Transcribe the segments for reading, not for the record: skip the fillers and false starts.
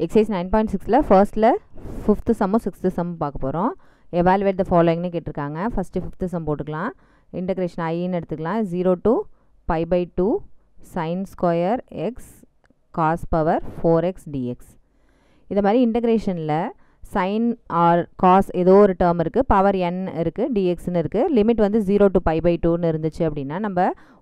Exercise 9.6ல ஃபர்ஸ்ட்டில் 5th சம்மும் 6th சம்மும் பார்க்க போகிறோம். Evaluate த ஃபாலோயிங்னு கேட்டிருக்காங்க. ஃபஸ்ட்டு 5th சம் போட்டுக்கலாம். இன்டகிரேஷன் ஐன்னு எடுத்துக்கலாம். 0 to pi by 2 sin square x cos power 4x dx. இது மாதிரி இன்டகிரேஷனில் sin ஆர் cos ஏதோ ஒரு டேர்ம் இருக்குது, பவர் n இருக்குது, dxன்னு இருக்குது. லிமிட் வந்து 0 to pi by 2ன்னு இருந்துச்சு அப்படின்னா நம்ம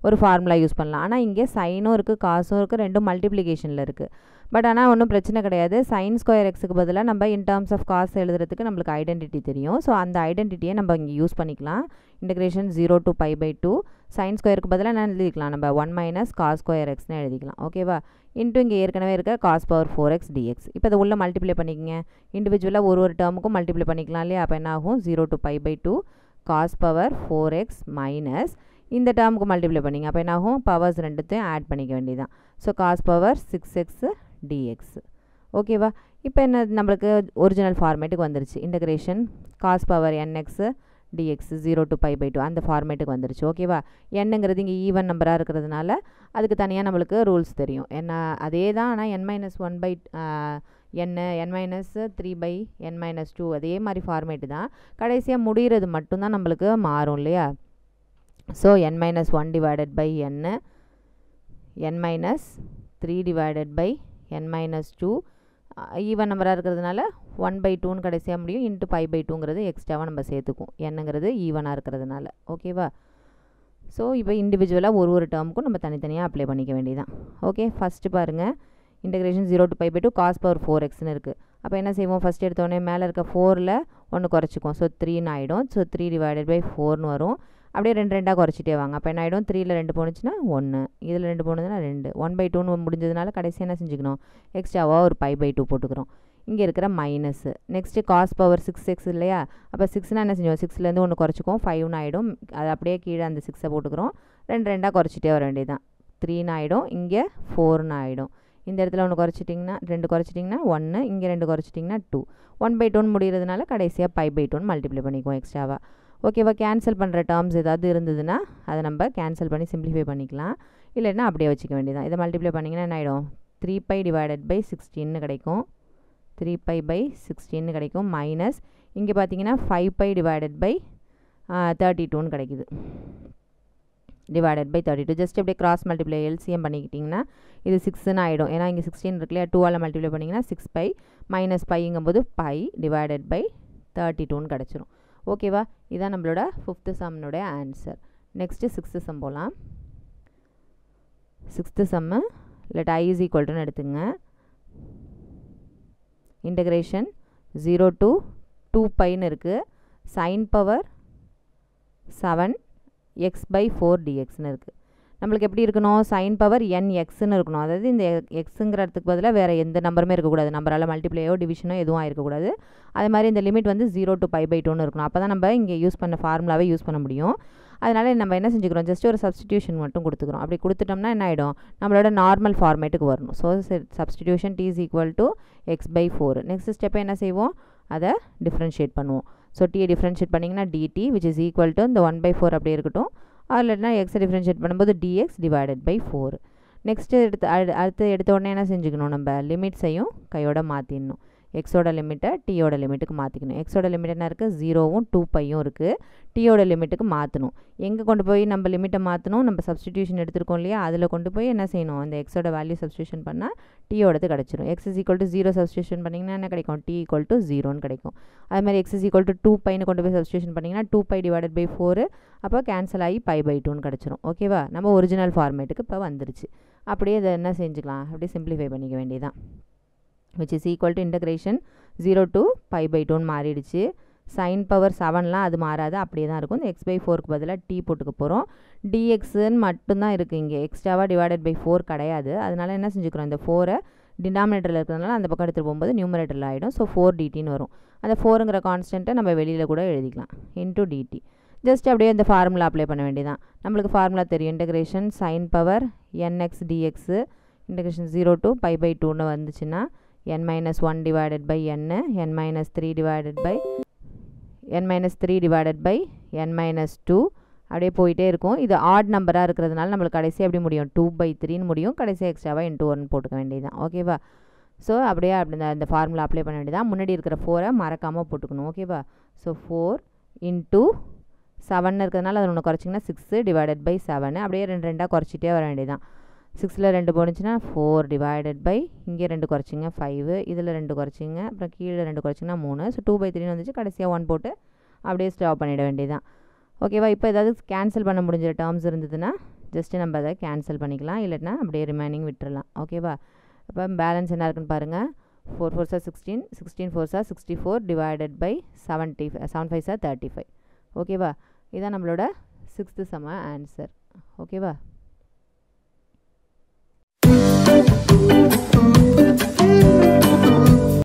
ஒரு ஃபார்முலா யூஸ் பண்ணலாம். ஆனால் இங்கே சைனும் இருக்குது, காசும் இருக்குது, ரெண்டும் மல்டிப்ளிகேஷனில் இருக்குது. பட் ஆனால் ஒன்றும் பிரச்சனை கிடையாது. சைன் ஸ்கொயர் எக்ஸுக்கு பதிலாக நம்ம இன் டேர்ம்ஸ் ஆஃப் காஸ் எழுதுறதுக்கு நம்மளுக்கு ஐடென்டிட்டி தெரியும். ஸோ அந்த ஐடென்டிட்டியை நம்ம இங்கே யூஸ் பண்ணிக்கலாம். Integration 0 to pi by 2 sine ஸ்கொயருக்கு பதிலாக நான் எழுதிக்கலாம். நம்ம 1 minus cos ஸ்கொயர் எக்ஸ்னு எழுதிக்கலாம். ஓகேவா? இன்ட்டு இங்கே ஏற்கனவே இருக்க cos பவர் 4x dx. இப்போ அதை உள்ள மல்டிப்ளை பண்ணிக்கங்க. இண்டிவிஜுவலாக ஒரு டேர்முக்கும் மல்டிப்ளை பண்ணிக்கலாம் இல்லையா? அப்போ என்ன ஆகும்? 0 to pi by 2 cos power 4x minus இந்த டேர்முக்கு மல்டிப்ளை பண்ணிங்க. அப்போ என்ன ஆகும்? பவர்ஸ் ரெண்டுத்தையும் ஆட் பண்ணிக்க வேண்டியதான். So cos power 6x dx. ஓகேவா? இப்போ என்ன நம்மளுக்கு ஒரிஜினல் ஃபார்மேட்டுக்கு வந்துருச்சு. Integration cos power nx dx 0 to pi by 2 அந்த ஃபார்மேட்டுக்கு வந்துருச்சு. ஓகேவா? என்னங்கிறது இங்கே ஈவன் நம்பராக இருக்கிறதுனால அதுக்கு தனியாக நம்மளுக்கு ரூல்ஸ் தெரியும். என்ன அதே தான், ஆனால் n-1 by n-3 by n-2 அதே மாதிரி ஃபார்மேட்டு தான். கடைசியாக முடிகிறது மட்டும்தான் நம்மளுக்கு மாறும் இல்லையா? So n-1 divided by n-3 divided by n-2 even நம்பராக இருக்கிறதுனால 1 by 2ன்னு கடைசியாக முடியும். இன்ட்டு pi by 2ங்கிறது எக்ஸ்ட்ராவாக நம்ம சேர்த்துக்கும், என்னங்கிறது ஈவனாக இருக்கிறதுனால. ஓகேவா? ஸோ இப்போ இண்டிவிஜுவலாக ஒரு டேர்முக்கும் நம்ம தனித்தனியாக அப்ளை பண்ணிக்க வேண்டியதான். ஓகே, ஃபஸ்ட்டு பாருங்கள். Integration 0 to pi by 2 cos power 4xன்னு இருக்குது. அப்போ என்ன செய்வோம்? ஃபஸ்ட் எடுத்தோடனே மேலே இருக்க 4ல் ஒன்று குறைச்சிக்கும். ஸோ 3ன்னு ஆகிடும். ஸோ 3 divided by 4ன்னு வரும். அப்படியே ரெண்டாக குறைச்சிட்டே வாங்க. அப்போ என்ன ஆகிடும்? 3ல் 2 போணுச்சுன்னா 1, இதில் 2 போனதுன்னா 2. 1 by 2ன்னு முடிஞ்சதுனால கடைசி என்ன செஞ்சுக்கணும்? எக்ஸ்ட்ராவாக ஒரு pi by 2 போட்டுக்கிறோம். இங்கே இருக்கிற minus. Next cos power 6x இல்லையா? அப்போ 6னா என்ன செஞ்சோம்? 6லேருந்து ஒன்று குறைச்சிக்கும், 5ன்னு ஆகிடும். அது அப்படியே கீழே அந்த 6ஐ போட்டுக்கிறோம். ரெண்டாக குறைச்சிட்டே வர வேண்டியதான். 3ன்னு ஆகிடும். இங்கே 4ன்னு ஆகிடும். இந்த இடத்துல ஒன்று குறைச்சிட்டிங்கன்னா 2 குறைச்சிட்டிங்கன்னா 1, இங்கே 2 குறைச்சிட்டிங்கன்னா 2. 1 by 2ன்னு முடிகிறதுனால கடைசியாக pi by 2ன்னு மல்டிப்ளை பண்ணிக்குவோம் எக்ஸ்ட்ராவாக. ஓகேவா? கேன்சல் பண்ணுற டேர்ம்ஸ் ஏதாவது இருந்ததுன்னா அதை நம்ம கேன்சல் பண்ணி சிம்பிளிஃபை பண்ணிக்கலாம். இல்லைன்னா அப்படியே வச்சுக்க வேண்டியதான். இதை மல்டிப்ளை பண்ணிங்கன்னா என்ன ஆகிடும்? 3pi divided by 16ன்னு கிடைக்கும். 3pi by 16ன்னு கிடைக்கும். மைனஸ் இங்கே பார்த்தீங்கன்னா 5pi divided by 32ன்னு கிடைக்குது. Divided by 32. ஜஸ்ட் அப்படியே கிராஸ் மல்டிப்ளை எல்சிஎம் பண்ணிக்கிட்டிங்கன்னா இது 6ன்னு ஆகிடும். ஏன்னா இங்கே 16 இருக்கு இல்லையா? 2ஆல் மல்டிப்ளை பண்ணிங்கன்னா 6pi மைனஸ் பைங்கும்போது pi டிவைடட் பை 32ன்னு கிடச்சிரும். ஓகேவா? இதான் நம்மளோட 5th சம்னுடைய answer. Next 6th sum போகலாம். 6th sum let I is equal to எடுத்துங்க. இன்டகிரேஷன் 0 to 2piன்னு இருக்குது. sin பவர் 7 x by 4 dxன்னு இருக்குது. நம்மளுக்கு எப்படி இருக்கணும்? sin பவர் nxன்னு இருக்கணும். அதாவது இந்த எக்ஸுங்கிற இடத்துக்கு பதிலாக வேறு எந்த நம்பருமே இருக்கக்கூடாது. நம்பரால் மல்டிப்ளையோ டிவிஷனோ எதுவும் ஆயிருக்கக்கூடாது. அதே மாதிரி இந்த லிமிட் வந்து 0 to pi by 2ன்னு இருக்கணும். அப்போ தான் நம்ம இங்கே யூஸ் பண்ண ஃபார்முலாவே யூஸ் பண்ண முடியும். அதனால் நம்ம என்ன செஞ்சுக்கிறோம்? ஜஸ்ட் ஒரு சப்ஸ்டிடியூஷன் மட்டும் கொடுத்துக்கிறோம். அப்படி கொடுத்துட்டோம்னா என்ன ஆகிடும்? நம்மளோட நார்மல் ஃபார்மேட்டுக்கு வரணும். So substitution t is equal to x by 4. Next ஸ்டெப்பை என்ன செய்வோம்? அதை டிஃப்ரென்ஷியேட் பண்ணுவோம். ஸோ டீயை டிஃப்ரென்ஷியேட் பண்ணிங்கன்னா dt which is equal to இந்த 1 by 4 அப்படியே இருக்கட்டும். இல்லைன்னா எக்ஸை டிஃப்ரென்ஷியேட் பண்ணும்போது dx டிவைடட் பை 4. நெக்ஸ்ட்டு அடுத்து எடுத்த உடனே என்ன செஞ்சுக்கணும்? நம்ம லிமிட்ஸையும் கையோட மாற்றிடணும். எக்ஸோட லிமிட்டை டீயோட லிமிட்டுக்கு மாற்றிக்கணும். எக்ஸோட லிமிட் என்ன இருக்குது? 0வும் 2piயும் இருக்குது. டீயோட லிமிட்டுக்கு மாற்றணும். எங்கே கொண்டு போய் நம்ம லிமிட்டை மாற்றணும்? நம்ம சப்ஸ்டிடியூஷன் எடுத்துருக்கோம் இல்லையா? அதில் கொண்டு போய் என்ன செய்யணும்? அந்த எக்ஸோட வேல்யூ சப்ஸ்டியூஷன் பண்ணால் டீயோடது கிடச்சிரும். x is equal to 0 substitution பண்ணிங்கன்னா என்ன கிடைக்கும்? t equal to 0ன்னு கிடைக்கும். அது மாதிரி x is equal to 2piன்னு கொண்டு போய் சப்ஸ்டியூஷன் பண்ணிங்கன்னா 2pi divided by 4. அப்போ கேன்சல் ஆகி pi by 2ன்னு கிடச்சிரும். ஓகேவா? நம்ம ஒரிஜினல் ஃபார்மேட்டுக்கு இப்போ வந்துருச்சு. அப்படியே இதை என்ன செஞ்சுக்கலாம்? அப்படியே சிம்பிளிஃபை பண்ணிக்க வேண்டியதான். which is equal to integration 0 to pi by 2ன்னு மாறிடுச்சு. sin பவர் 7லாம் அது மாறாது, அப்படியே தான் இருக்கும். இந்த x by 4க்கு பதிலாக t போட்டுக்க போகிறோம். dxன்னு மட்டும்தான் இருக்குது. இங்கே எக்ஸ்ட்ராவாக டிவைடட் பை 4 கிடையாது. அதனால் என்ன செஞ்சுக்கிறோம்? இந்த 4ஐ டினாமினேட்டரில் இருக்கிறதுனால அந்த பக்கம் எடுத்துகிட்டு போகும்போது நியூமரேட்டரில் ஆகிடும். ஸோ 4 dtன்னு வரும். அந்த 4ங்கிற கான்ஸ்டன்ட்டை நம்ம வெளியில் கூட எழுதிக்கலாம். Into dt. ஜஸ்ட் அப்படியே இந்த ஃபார்முலா அப்ளை பண்ண வேண்டியதான். நம்மளுக்கு ஃபார்முலா தெரியும். Integration sin power nx dx integration 0 to pi by 2ன்னு வந்துச்சுன்னா n-1 divided by n-3 divided by n-2 அப்படியே போயிட்டே இருக்கும். இது ஆட் நம்பராக இருக்கிறதுனால நம்மளுக்கு கடைசி எப்படி முடியும்? 2/3ன்னு முடியும். கடைசி எக்ஸ்ட்ராவாக இன்ட்டு 1 போட்டுக்க வேண்டியதுதான். ஓகேவா? ஸோ அப்படியே இந்த ஃபார்முலா அப்ளை பண்ண வேண்டியதான். முன்னாடி இருக்கிற 4 மறக்காமல் போட்டுக்கணும். ஓகேவா? ஸோ 4 இன்ட்டு 7 இருக்கிறதுனால அதை ஒன்று குறைச்சிங்கன்னா 6 டிவைடட் பை 7. அப்படியே 2 2 குறைச்சிட்டே வர வேண்டியதான். 6ல் 2 போணுச்சுன்னா 4 டிவைடட் பை இங்கே 2 குறைச்சிங்க 5, இதில் 2 குறைச்சிங்க, அப்புறம் கீழே 2 குறைச்சிங்கன்னா 3. ஸோ 2/3 வந்துச்சு. கடைசியாக 1 போட்டு அப்படியே ஸ்டாப் பண்ணிட வேண்டியதான். ஓகேவா? இப்போ ஏதாவது கேன்சல் பண்ண முடிஞ்ச டேர்ம்ஸ் இருந்ததுன்னா ஜஸ்ட்டு நம்ம அதை கேன்சல் பண்ணிக்கலாம், இல்லைன்னா அப்படியே ரிமைனிங் விட்டுறலாம். ஓகேவா? அப்போ பேலன்ஸ் என்ன இருக்குன்னு பாருங்கள். 4 4s are 16, 16 4s are 64 divided by 7 5s are 35. ஓகேவா? இதுதான் நம்மளோட 6th சம் ஆன்சர். ஓகேவா?